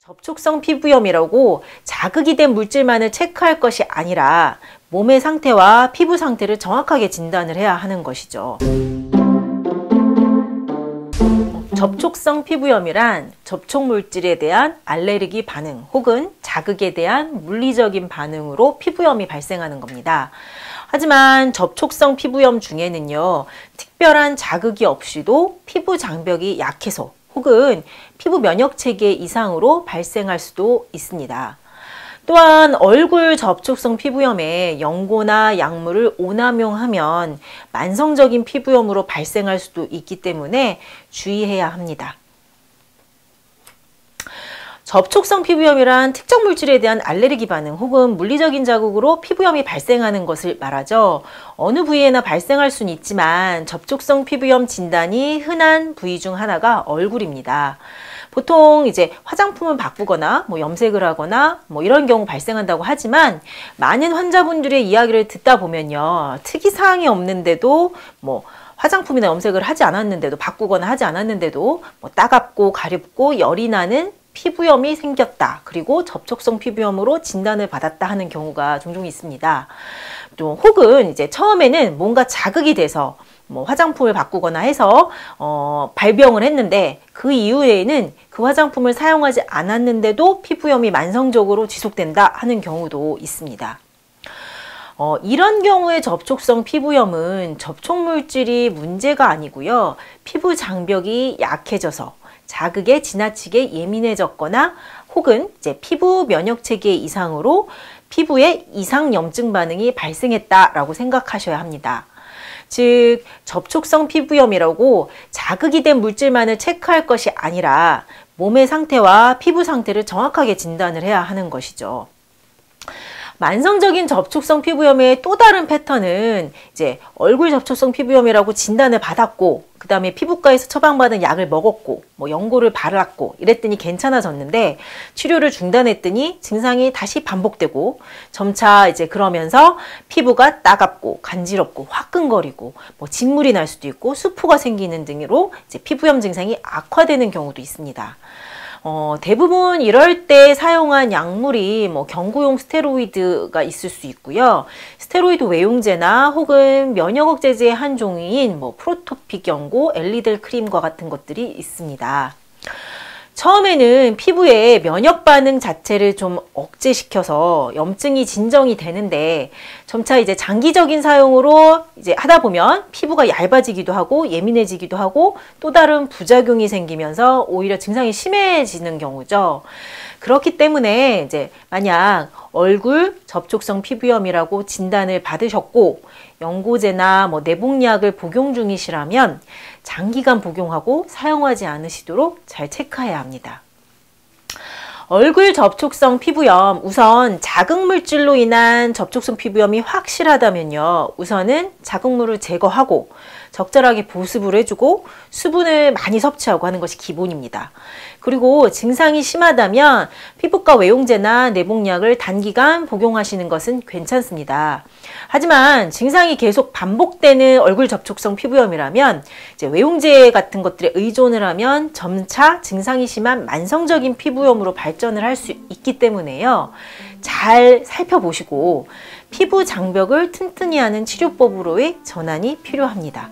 접촉성 피부염이라고 자극이 된 물질만을 체크할 것이 아니라 몸의 상태와 피부 상태를 정확하게 진단을 해야 하는 것이죠. 접촉성 피부염이란 접촉 물질에 대한 알레르기 반응 혹은 자극에 대한 물리적인 반응으로 피부염이 발생하는 겁니다. 하지만 접촉성 피부염 중에는요, 특별한 자극이 없이도 피부 장벽이 약해서 혹은 피부 면역 체계 이상으로 발생할 수도 있습니다. 또한 얼굴 접촉성 피부염에 연고나 약물을 오남용하면 만성적인 피부염으로 발생할 수도 있기 때문에 주의해야 합니다. 접촉성 피부염이란 특정 물질에 대한 알레르기 반응 혹은 물리적인 자극으로 피부염이 발생하는 것을 말하죠. 어느 부위에나 발생할 수는 있지만 접촉성 피부염 진단이 흔한 부위 중 하나가 얼굴입니다. 보통 이제 화장품을 바꾸거나 염색을 하거나 이런 경우 발생한다고 하지만 많은 환자분들의 이야기를 듣다 보면요, 특이사항이 없는데도 화장품이나 염색을 하지 않았는데도 바꾸거나 하지 않았는데도 따갑고 가렵고 열이 나는 피부염이 생겼다. 그리고 접촉성 피부염으로 진단을 받았다 하는 경우가 종종 있습니다. 또 혹은 이제 처음에는 뭔가 자극이 돼서 화장품을 바꾸거나 해서 발병을 했는데 그 이후에는 그 화장품을 사용하지 않았는데도 피부염이 만성적으로 지속된다 하는 경우도 있습니다. 이런 경우의 접촉성 피부염은 접촉 물질이 문제가 아니고요, 피부 장벽이 약해져서 자극에 지나치게 예민해졌거나 혹은 이제 피부 면역 체계 이상으로 피부에 이상 염증 반응이 발생했다라고 생각하셔야 합니다. 즉, 접촉성 피부염이라고 자극이 된 물질만을 체크할 것이 아니라 몸의 상태와 피부 상태를 정확하게 진단을 해야 하는 것이죠. 만성적인 접촉성 피부염의 또 다른 패턴은 이제 얼굴 접촉성 피부염이라고 진단을 받았고 그 다음에 피부과에서 처방받은 약을 먹었고 연고를 바랐고 이랬더니 괜찮아졌는데 치료를 중단했더니 증상이 다시 반복되고 점차 이제 그러면서 피부가 따갑고 간지럽고 화끈거리고 진물이 날 수도 있고 수포가 생기는 등으로 이제 피부염 증상이 악화되는 경우도 있습니다. 대부분 이럴 때 사용한 약물이 경구용 스테로이드가 있을 수 있고요. 스테로이드 외용제나 혹은 면역 억제제의 한 종류인 프로토픽 연고, 엘리델 크림과 같은 것들이 있습니다. 처음에는 피부에 면역 반응 자체를 좀 억제시켜서 염증이 진정이 되는데 점차 이제 장기적인 사용으로 이제 하다 보면 피부가 얇아지기도 하고 예민해지기도 하고 또 다른 부작용이 생기면서 오히려 증상이 심해지는 경우죠. 그렇기 때문에 이제 만약 얼굴 접촉성 피부염이라고 진단을 받으셨고 연고제나 내복약을 복용 중이시라면 장기간 복용하고 사용하지 않으시도록 잘 체크해야 합니다. 얼굴 접촉성 피부염, 우선 자극물질로 인한 접촉성 피부염이 확실하다면요, 우선은 자극물을 제거하고 적절하게 보습을 해주고 수분을 많이 섭취하고 하는 것이 기본입니다. 그리고 증상이 심하다면 피부과 외용제나 내복약을 단기간 복용하시는 것은 괜찮습니다. 하지만 증상이 계속 반복되는 얼굴 접촉성 피부염이라면 이제 외용제 같은 것들에 의존을 하면 점차 증상이 심한 만성적인 피부염으로 발전을 할 수 있기 때문에요, 잘 살펴보시고 피부 장벽을 튼튼히 하는 치료법으로의 전환이 필요합니다.